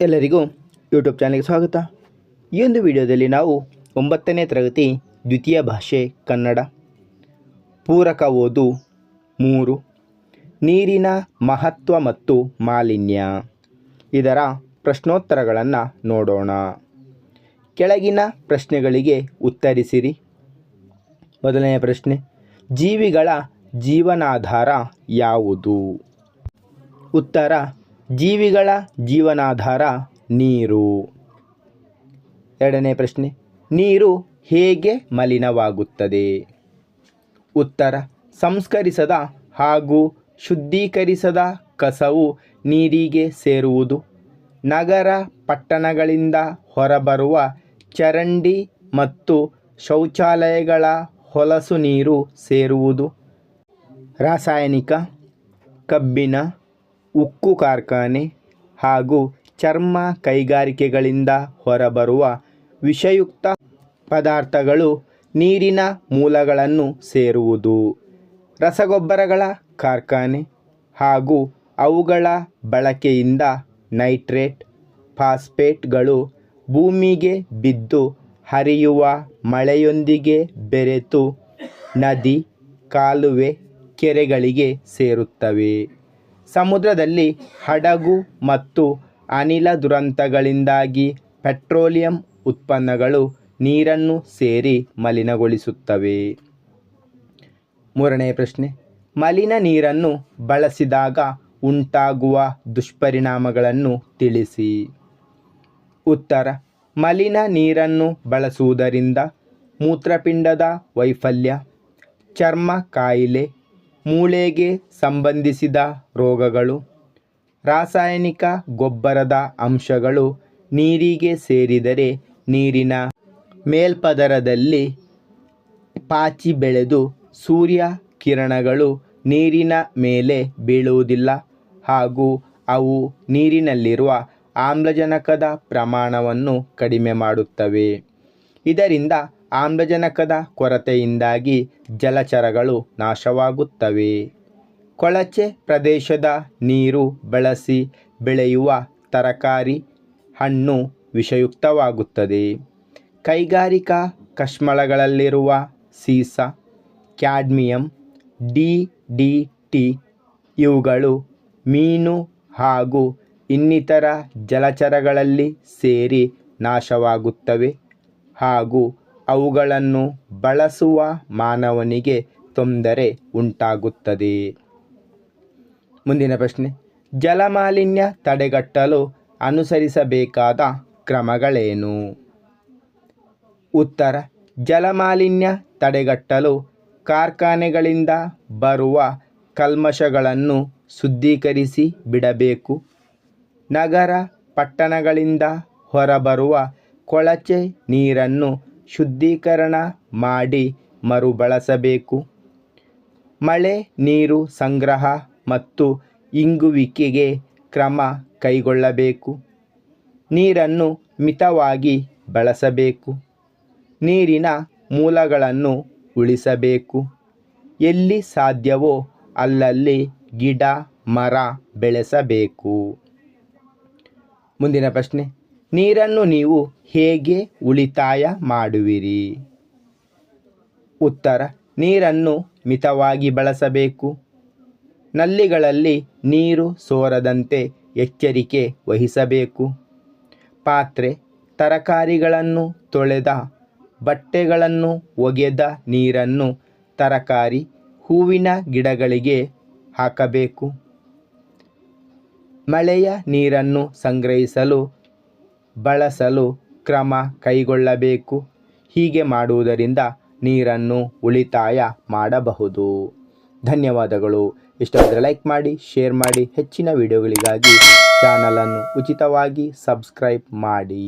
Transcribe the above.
ಎಲ್ಲರಿಗೂ ಯೂಟ್ಯೂಬ್ ಚಾನಲ್ಗೆ ಸ್ವಾಗತ. ಈ ಒಂದು ವಿಡಿಯೋದಲ್ಲಿ ನಾವು 9ನೇ ತರಗತಿ ದ್ವಿತೀಯ ಭಾಷೆ ಕನ್ನಡ ಪೂರಕ ಓದು 3 ನೀರಿನ ಮಹತ್ವ ಮತ್ತು ಮಾಲಿನ್ಯ ಇದರ ಪ್ರಶ್ನೋತ್ತರಗಳನ್ನು ನೋಡೋಣ. ಕೆಳಗಿನ ಪ್ರಶ್ನೆಗಳಿಗೆ ಉತ್ತರಿಸಿರಿ. ಮೊದಲನೆಯ ಪ್ರಶ್ನೆ, ಜೀವಿಗಳ ಜೀವನಾಧಾರ ಯಾವುದು? ಉತ್ತರ, ಜೀವಿಗಳ ಜೀವನಾಧಾರ ನೀರು. ಎರಡನೇ ಪ್ರಶ್ನೆ, ನೀರು ಹೇಗೆ ಮಲಿನವಾಗುತ್ತದೆ? ಉತ್ತರ, ಸಂಸ್ಕರಿಸದ ಹಾಗೂ ಶುದ್ಧೀಕರಿಸದ ಕಸವು ನೀರಿಗೆ ಸೇರುವುದು, ನಗರ ಪಟ್ಟಣಗಳಿಂದ ಹೊರಬರುವ ಚರಂಡಿ ಮತ್ತು ಶೌಚಾಲಯಗಳ ಹೊಲಸು ನೀರು ಸೇರುವುದು, ರಾಸಾಯನಿಕ, ಕಬ್ಬಿಣ, ಉಕ್ಕು ಕಾರ್ಖಾನೆ ಹಾಗೂ ಚರ್ಮ ಕೈಗಾರಿಕೆಗಳಿಂದ ಹೊರಬರುವ ವಿಷಯುಕ್ತ ಪದಾರ್ಥಗಳು ನೀರಿನ ಮೂಲಗಳನ್ನು ಸೇರುವುದು, ರಸಗೊಬ್ಬರಗಳ ಕಾರ್ಖಾನೆ ಹಾಗೂ ಅವುಗಳ ಬಳಕೆಯಿಂದ ನೈಟ್ರೇಟ್, ಫಾಸ್ಫೇಟ್ಗಳು ಭೂಮಿಗೆ ಬಿದ್ದು ಹರಿಯುವ ಮಳೆಯೊಂದಿಗೆ ಬೆರೆತು ನದಿ, ಕಾಲುವೆ, ಕೆರೆಗಳಿಗೆ ಸೇರುತ್ತವೆ. ಸಮುದ್ರದಲ್ಲಿ ಹಡಗು ಮತ್ತು ಅನಿಲ ದುರಂತಗಳಿಂದಾಗಿ ಪೆಟ್ರೋಲಿಯಂ ಉತ್ಪನ್ನಗಳು ನೀರನ್ನು ಸೇರಿ ಮಲಿನಗೊಳಿಸುತ್ತವೆ. ಮೂರನೇ ಪ್ರಶ್ನೆ, ಮಲಿನ ನೀರನ್ನು ಬಳಸಿದಾಗ ಉಂಟಾಗುವ ದುಷ್ಪರಿಣಾಮಗಳನ್ನು ತಿಳಿಸಿ. ಉತ್ತರ, ಮಲಿನ ನೀರನ್ನು ಬಳಸುವುದರಿಂದ ಮೂತ್ರಪಿಂಡದ ವೈಫಲ್ಯ, ಚರ್ಮ ಕಾಯಿಲೆ, ಮೂಳೆಗೆ ಸಂಬಂಧಿಸಿದ ರೋಗಗಳು, ರಾಸಾಯನಿಕ ಗೊಬ್ಬರದ ಅಂಶಗಳು ನೀರಿಗೆ ಸೇರಿದರೆ ನೀರಿನ ಮೇಲ್ಪದರದಲ್ಲಿ ಪಾಚಿ ಬೆಳೆದು ಸೂರ್ಯ ಕಿರಣಗಳು ನೀರಿನ ಮೇಲೆ ಬೀಳುವುದಿಲ್ಲ ಹಾಗೂ ಅವು ನೀರಿನಲ್ಲಿರುವ ಆಮ್ಲಜನಕದ ಪ್ರಮಾಣವನ್ನು ಕಡಿಮೆ ಮಾಡುತ್ತವೆ. ಇದರಿಂದ ಆಮ್ಲಜನಕದ ಕೊರತೆಯಿಂದಾಗಿ ಜಲಚರಗಳು ನಾಶವಾಗುತ್ತವೆ. ಕೊಳಚೆ ಪ್ರದೇಶದ ನೀರು ಬಳಸಿ ಬೆಳೆಯುವ ತರಕಾರಿ, ಹಣ್ಣು ವಿಷಯುಕ್ತವಾಗುತ್ತದೆ. ಕೈಗಾರಿಕಾ ಕಶ್ಮಲಗಳಲ್ಲಿರುವ ಸೀಸ, ಕ್ಯಾಡ್ಮಿಯಂ, DDT ಇವುಗಳು ಮೀನು ಹಾಗೂ ಇನ್ನಿತರ ಜಲಚರಗಳಲ್ಲಿ ಸೇರಿ ನಾಶವಾಗುತ್ತವೆ ಹಾಗೂ ಅವುಗಳನ್ನು ಬಳಸುವ ಮಾನವನಿಗೆ ತೊಂದರೆ ಉಂಟಾಗುತ್ತದೆ. ಮುಂದಿನ ಪ್ರಶ್ನೆ, ಜಲಮಾಲಿನ್ಯ ತಡೆಗಟ್ಟಲು ಅನುಸರಿಸಬೇಕಾದ ಕ್ರಮಗಳೇನು? ಉತ್ತರ, ಜಲಮಾಲಿನ್ಯ ತಡೆಗಟ್ಟಲು ಕಾರ್ಖಾನೆಗಳಿಂದ ಬರುವ ಕಲ್ಮಶಗಳನ್ನು ಶುದ್ಧೀಕರಿಸಿ ಬಿಡಬೇಕು. ನಗರ ಪಟ್ಟಣಗಳಿಂದ ಹೊರಬರುವ ಕೊಳಚೆ ನೀರನ್ನು ಶುದ್ಧೀಕರಣ ಮಾಡಿ ಮರುಬಳಸಬೇಕು. ಮಳೆ ನೀರು ಸಂಗ್ರಹ ಮತ್ತು ಇಂಗುವಿಕೆಗೆ ಕ್ರಮ ಕೈಗೊಳ್ಳಬೇಕು. ನೀರನ್ನು ಮಿತವಾಗಿ ಬಳಸಬೇಕು. ನೀರಿನ ಮೂಲಗಳನ್ನು ಉಳಿಸಬೇಕು. ಎಲ್ಲಿ ಸಾಧ್ಯವೋ ಅಲ್ಲಲ್ಲಿ ಗಿಡ ಮರ ಬೆಳೆಸಬೇಕು. ಮುಂದಿನ ಪ್ರಶ್ನೆ, ನೀರನ್ನು ನೀವು ಹೇಗೆ ಉಳಿತಾಯ ಮಾಡುವಿರಿ? ಉತ್ತರ, ನೀರನ್ನು ಮಿತವಾಗಿ ಬಳಸಬೇಕು. ನಲ್ಲಿಗಳಲ್ಲಿ ನೀರು ಸೋರದಂತೆ ಎಚ್ಚರಿಕೆ ವಹಿಸಬೇಕು. ಪಾತ್ರೆ, ತರಕಾರಿಗಳನ್ನು ತೊಳೆದ ಬಟ್ಟೆಗಳನ್ನು ಒಗೆದ ನೀರನ್ನು ತರಕಾರಿ, ಹೂವಿನ ಗಿಡಗಳಿಗೆ ಹಾಕಬೇಕು. ಮಳೆಯ ನೀರನ್ನು ಸಂಗ್ರಹಿಸಲು ಬಳಸಲು ಕ್ರಮ ಕೈಗೊಳ್ಳಬೇಕು. ಹೀಗೆ ಮಾಡುವುದರಿಂದ ನೀರನ್ನು ಉಳಿತಾಯ ಮಾಡಬಹುದು. ಧನ್ಯವಾದಗಳು. ಇಷ್ಟವಾದರೆ ಲೈಕ್ ಮಾಡಿ, ಶೇರ್ ಮಾಡಿ. ಹೆಚ್ಚಿನ ವಿಡಿಯೋಗಳಿಗಾಗಿ ಚಾನಲನ್ನು ಉಚಿತವಾಗಿ ಸಬ್ಸ್ಕ್ರೈಬ್ ಮಾಡಿ.